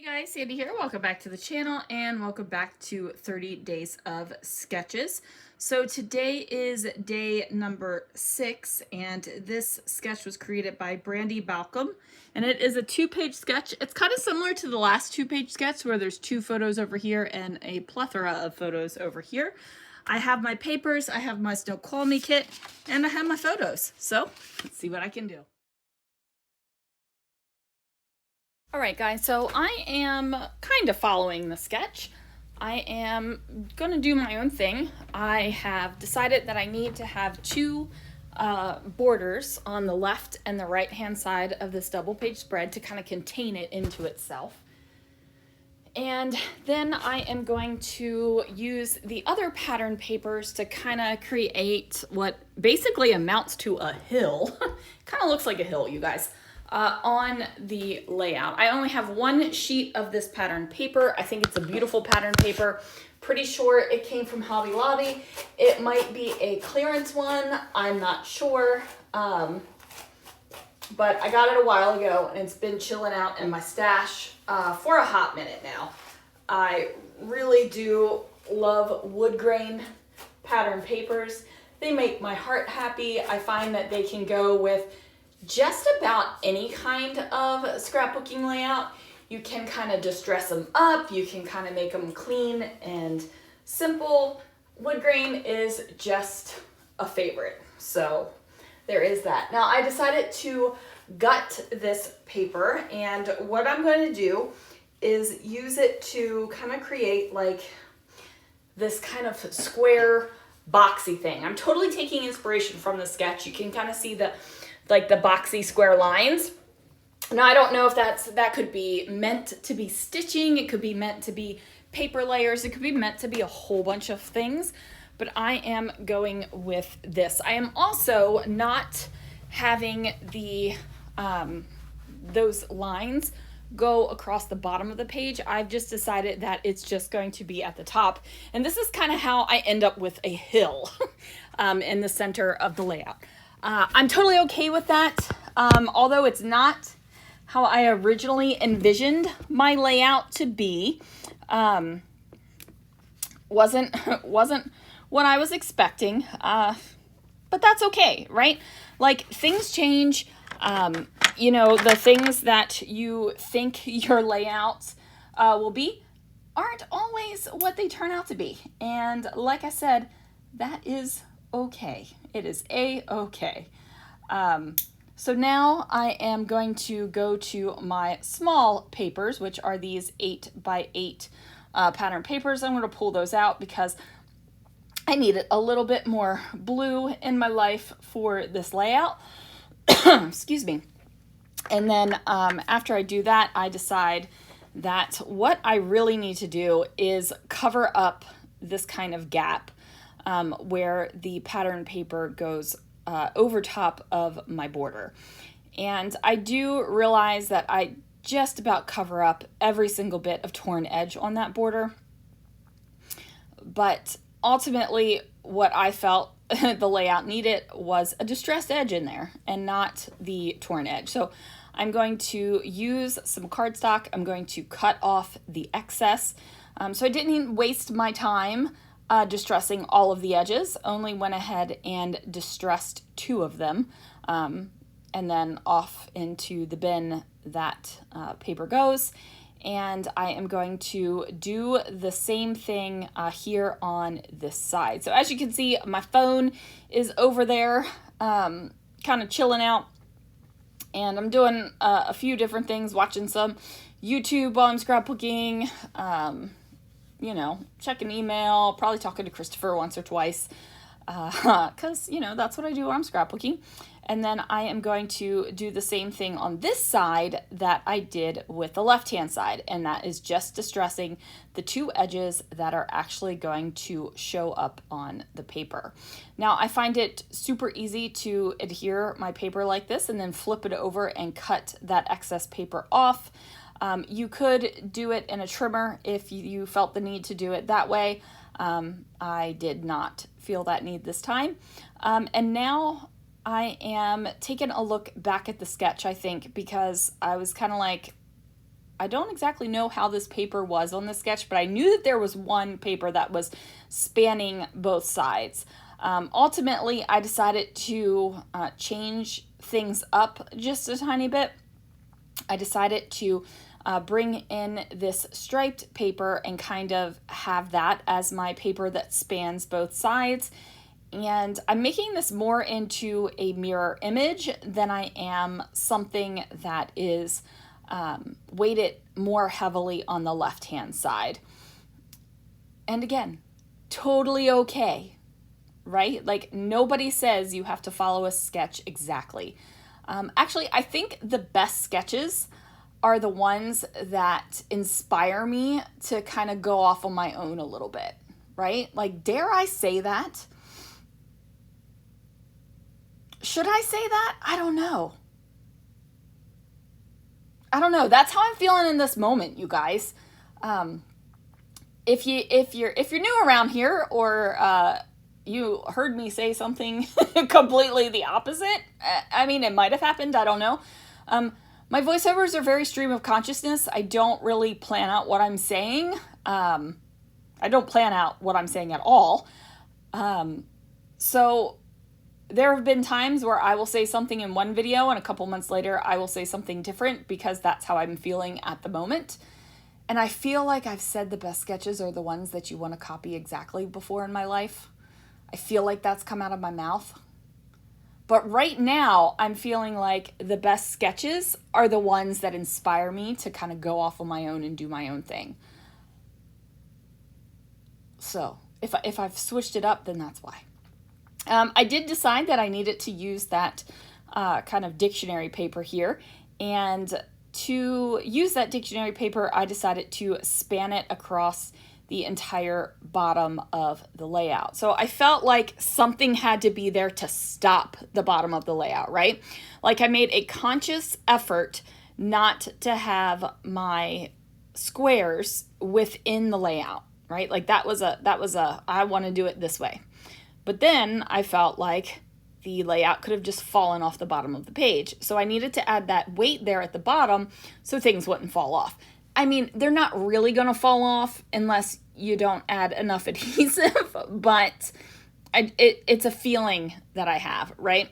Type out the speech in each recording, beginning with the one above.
Hey guys, Sandy here. Welcome back to the channel and welcome back to 30 Days of Sketches. So today is day number 6 and this sketch was created by Brandy Balcom and it is a 2-page sketch. It's kind of similar to the last 2-page sketch where there's 2 photos over here and a plethora of photos over here. I have my papers, I have my Snow Call Me kit, and I have my photos. So let's see what I can do. All right, guys, so I am kind of following the sketch. I am going to do my own thing. I have decided that I need to have 2 borders on the left and the right hand side of this double page spread to kind of contain it into itself. And then I am going to use the other pattern papers to kind of create what basically amounts to a hill. Kind of looks like a hill, you guys. On the layout. I only have 1 sheet of this pattern paper. I think it's a beautiful pattern paper. Pretty sure it came from Hobby Lobby. It might be a clearance one. I'm not sure. But I got it a while ago and it's been chilling out in my stash for a hot minute now. I really do love wood grain pattern papers. They make my heart happy. I find that they can go with just about any kind of scrapbooking layout. You can kind of just dress them up. You can kind of make them clean and simple. Wood grain is just a favorite. So there is that. Now I decided to gut this paper, and what I'm going to do is use it to kind of create like this kind of square boxy thing. I'm totally taking inspiration from the sketch. You can kind of see the boxy square lines. Now I don't know if that could be meant to be stitching, it could be meant to be paper layers, it could be meant to be a whole bunch of things, but I am going with this. I am also not having the those lines go across the bottom of the page. I've just decided that it's just going to be at the top, and this is kind of how I end up with a hill in the center of the layout. I'm totally okay with that, although it's not how I originally envisioned my layout to be. Wasn't what I was expecting, but that's okay, right? Like, things change. You know, the things that you think your layouts will be aren't always what they turn out to be. And like I said, that is okay. It is a-okay. So now I am going to go to my small papers, which are these 8x8 pattern papers. I'm going to pull those out because I needed a little bit more blue in my life for this layout. Excuse me. And then after I do that, I decide that what I really need to do is cover up this kind of gap where the pattern paper goes over top of my border. And I do realize that I just about cover up every single bit of torn edge on that border. But ultimately, what I felt the layout needed was a distressed edge in there and not the torn edge. So I'm going to use some cardstock. I'm going to cut off the excess. So I didn't even waste my time distressing all of the edges, only went ahead and distressed 2 of them, and then off into the bin that paper goes. And I am going to do the same thing here on this side. So as you can see, my phone is over there, kind of chilling out, and I'm doing a few different things, watching some YouTube while I'm scrapbooking, you know, checking email, probably talking to Christopher once or twice, because, you know, that's what I do when I'm scrapbooking. And then I am going to do the same thing on this side that I did with the left-hand side, and that is just distressing the 2 edges that are actually going to show up on the paper. Now, I find it super easy to adhere my paper like this and then flip it over and cut that excess paper off. You could do it in a trimmer if you felt the need to do it that way. I did not feel that need this time. And now I am taking a look back at the sketch, I think, because I was kind of like, I don't exactly know how this paper was on the sketch, but I knew that there was one paper that was spanning both sides. Ultimately, I decided to change things up just a tiny bit. I decided to bring in this striped paper and kind of have that as my paper that spans both sides. And I'm making this more into a mirror image than I am something that is weighted more heavily on the left-hand side. And again, totally okay, right? Like, nobody says you have to follow a sketch exactly. Actually, I think the best sketches are the ones that inspire me to kind of go off on my own a little bit, right? Like, dare I say that? Should I say that? I don't know. That's how I'm feeling in this moment, you guys. If you're new around here, or you heard me say something completely the opposite, I mean, it might have happened. I don't know. My voiceovers are very stream of consciousness. I don't really plan out what I'm saying. I don't plan out what I'm saying at all. So there have been times where I will say something in one video and a couple months later I will say something different because that's how I'm feeling at the moment. And I feel like I've said the best sketches are the ones that you want to copy exactly before in my life. I feel like that's come out of my mouth. But right now I'm feeling like the best sketches are the ones that inspire me to kind of go off on my own and do my own thing. So if I've switched it up, then that's why. I did decide that I needed to use that kind of dictionary paper here. And to use that dictionary paper, I decided to span it across the entire bottom of the layout. So I felt like something had to be there to stop the bottom of the layout, right? Like, I made a conscious effort not to have my squares within the layout, right? Like, that was a I want to do it this way. But then I felt like the layout could have just fallen off the bottom of the page. So I needed to add that weight there at the bottom so things wouldn't fall off. I mean, they're not really going to fall off unless you don't add enough adhesive, but it's a feeling that I have, right?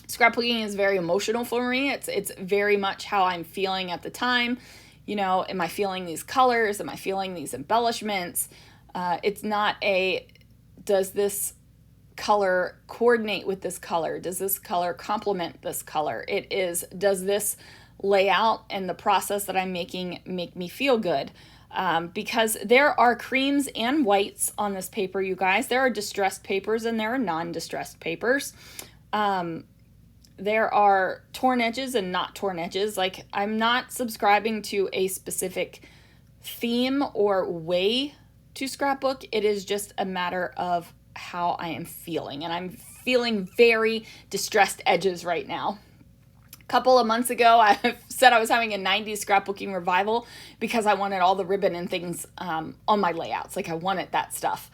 Scrapbooking is very emotional for me. It's very much how I'm feeling at the time. You know, am I feeling these colors? Am I feeling these embellishments? It's not a, does this color coordinate with this color? Does this color complement this color? It is, does this layout and the process that I'm making make me feel good? Because there are creams and whites on this paper, you guys. There are distressed papers and there are non-distressed papers. There are torn edges and not torn edges. Like, I'm not subscribing to a specific theme or way to scrapbook. It is just a matter of how I am feeling, and I'm feeling very distressed edges right now. A couple of months ago, I said I was having a 90s scrapbooking revival because I wanted all the ribbon and things on my layouts. Like, I wanted that stuff,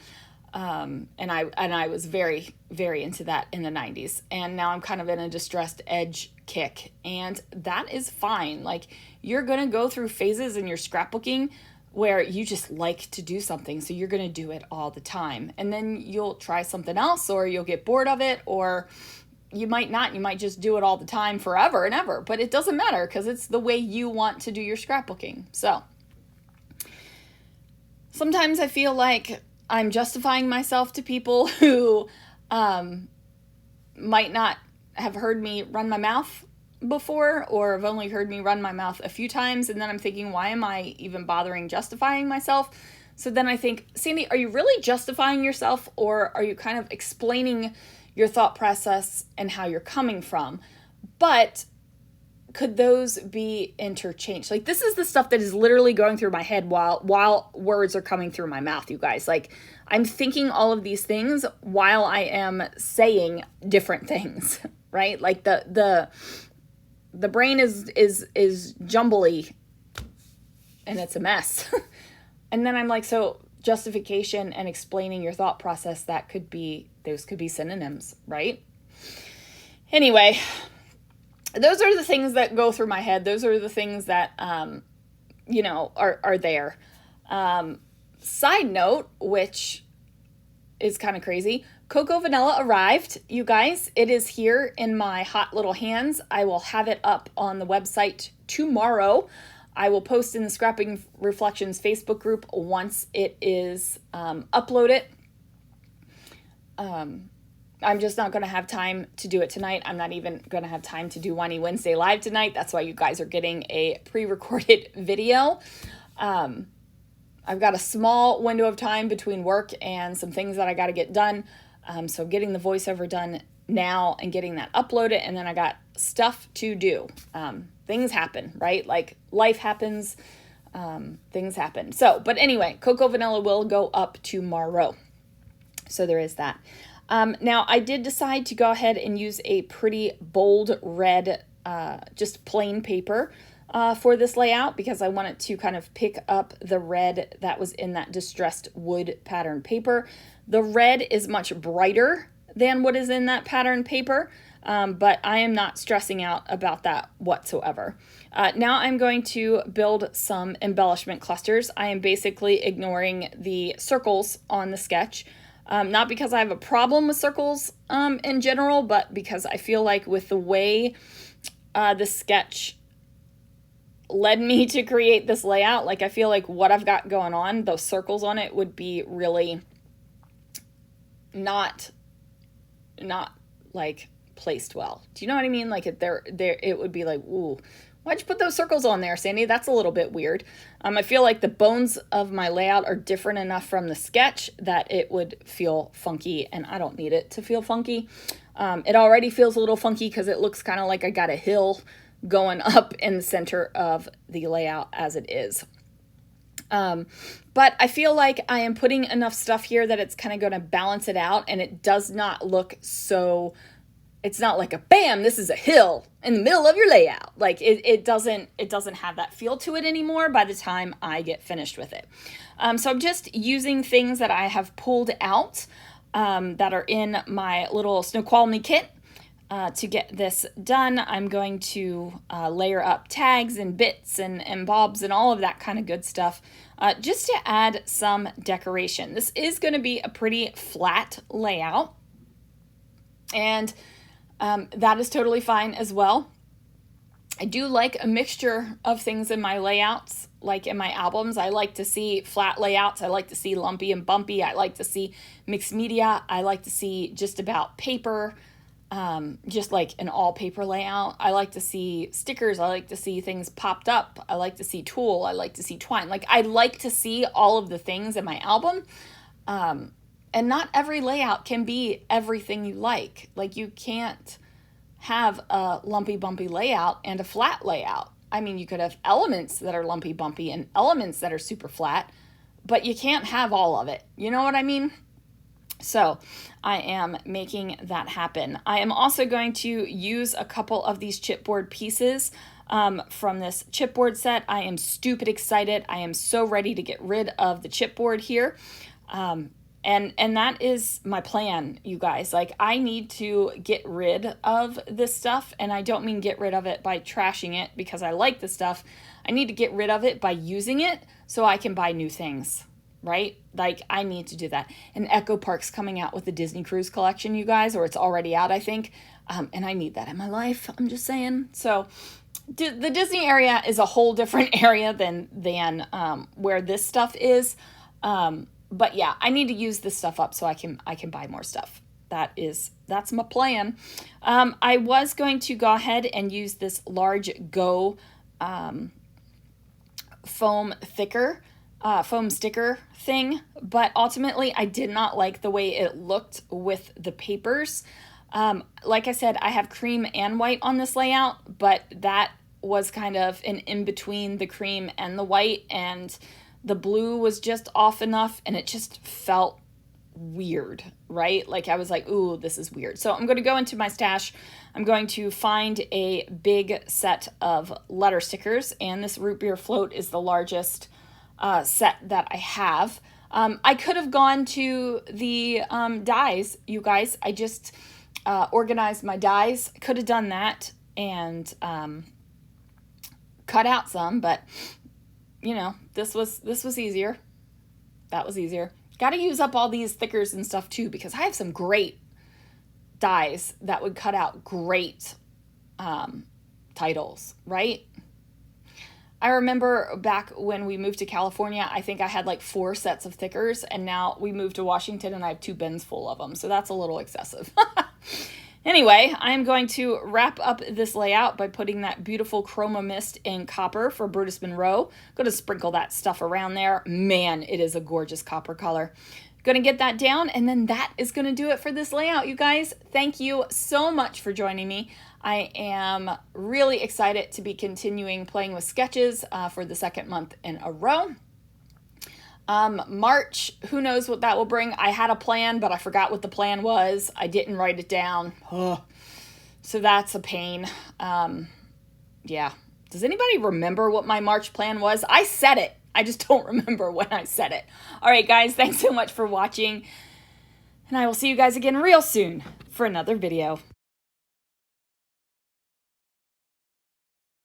and I was very, very into that in the 90s. And now I'm kind of in a distressed edge kick, and that is fine. Like, you're gonna go through phases in your scrapbooking where you just like to do something, so you're going to do it all the time. And then you'll try something else, or you'll get bored of it, or you might not. You might just do it all the time forever and ever. But it doesn't matter because it's the way you want to do your scrapbooking. So sometimes I feel like I'm justifying myself to people who might not have heard me run my mouth before, or have only heard me run my mouth a few times, and then I'm thinking, why am I even bothering justifying myself? So then I think, Sandy, are you really justifying yourself, or are you kind of explaining your thought process and how you're coming from? But could those be interchanged? Like, this is the stuff that is literally going through my head while words are coming through my mouth, you guys. Like, I'm thinking all of these things while I am saying different things, right? Like, the brain is jumbly and it's a mess. And then I'm like, so justification and explaining your thought process, those could be synonyms, right? Anyway, those are the things that go through my head. Those are the things that are there. Side note, which is kind of crazy, Cocoa Vanilla arrived, you guys. It is here in my hot little hands. I will have it up on the website tomorrow. I will post in the Scrapping Reflections Facebook group once it is uploaded. I'm just not going to have time to do it tonight. I'm not even going to have time to do Whiny Wednesday live tonight. That's why you guys are getting a pre-recorded video. I've got a small window of time between work and some things that I got to get done. So getting the voiceover done now and getting that uploaded, and then I got stuff to do. Things happen, right? Like life happens, things happen. So, but anyway, Cocoa Vanilla will go up tomorrow. So there is that. Now I did decide to go ahead and use a pretty bold red, just plain paper for this layout, because I wanted to kind of pick up the red that was in that distressed wood pattern paper. The red is much brighter than what is in that pattern paper, but I am not stressing out about that whatsoever. Now I'm going to build some embellishment clusters. I am basically ignoring the circles on the sketch. Not because I have a problem with circles in general, but because I feel like with the way the sketch led me to create this layout, like I feel like what I've got going on, those circles on it would be really not like placed well. Do you know what I mean? Like it would be like, ooh, why'd you put those circles on there, Sandy? That's a little bit weird. I feel like the bones of my layout are different enough from the sketch that it would feel funky, and I don't need it to feel funky. It already feels a little funky because it looks kind of like I got a hill going up in the center of the layout as it is. But I feel like I am putting enough stuff here that it's kind of going to balance it out, and it does not look so, it's not like a bam, this is a hill in the middle of your layout. Like it doesn't have that feel to it anymore by the time I get finished with it. So I'm just using things that I have pulled out that are in my little Snoqualmie kit. To get this done, I'm going to layer up tags and bits and bobs and all of that kind of good stuff, just to add some decoration. This is going to be a pretty flat layout, and that is totally fine as well. I do like a mixture of things in my layouts, like in my albums. I like to see flat layouts. I like to see lumpy and bumpy. I like to see mixed media. I like to see just about paper. Just like an all paper layout. I like to see stickers. I like to see things popped up. I like to see tulle. I like to see twine. Like I like to see all of the things in my album. And not every layout can be everything you like. Like you can't have a lumpy bumpy layout and a flat layout. I mean, you could have elements that are lumpy bumpy and elements that are super flat, but you can't have all of it. You know what I mean? So I am making that happen. I am also going to use a couple of these chipboard pieces from this chipboard set. I am stupid excited. I am so ready to get rid of the chipboard here. And that is my plan, you guys. Like I need to get rid of this stuff, and I don't mean get rid of it by trashing it because I like the stuff. I need to get rid of it by using it so I can buy new things. Right? Like I need to do that. And Echo Park's coming out with the Disney Cruise collection, you guys, or it's already out, I think. And I need that in my life. I'm just saying. So the Disney area is a whole different area than where this stuff is. But yeah, I need to use this stuff up so I can buy more stuff. That's my plan. I was going to go ahead and use this large Go foam sticker thing, but ultimately I did not like the way it looked with the papers. Like I said, I have cream and white on this layout, but that was kind of an in between the cream and the white, and the blue was just off enough, and it just felt weird, right? Like I was like, ooh, this is weird. So I'm going to go into my stash. I'm going to find a big set of letter stickers, and this root beer float is the largest set that I have. I could have gone to the dies, you guys. I just organized my dies. Could have done that and cut out some, but you know, this was easier. That was easier. Got to use up all these thickers and stuff too, because I have some great dies that would cut out great titles, right? I remember back when we moved to California, I think I had like 4 sets of thickers, and now we moved to Washington and I have 2 bins full of them. So that's a little excessive. Anyway, I'm going to wrap up this layout by putting that beautiful chroma mist in copper for Brutus Monroe. Going to sprinkle that stuff around there. Man, it is a gorgeous copper color. Going to get that down, and then that is going to do it for this layout, you guys. Thank you so much for joining me. I am really excited to be continuing playing with sketches for the 2nd month in a row. March, who knows what that will bring. I had a plan, but I forgot what the plan was. I didn't write it down. Ugh. So that's a pain. Yeah. Does anybody remember what my March plan was? I said it. I just don't remember when I said it. All right, guys, thanks so much for watching. And I will see you guys again real soon for another video.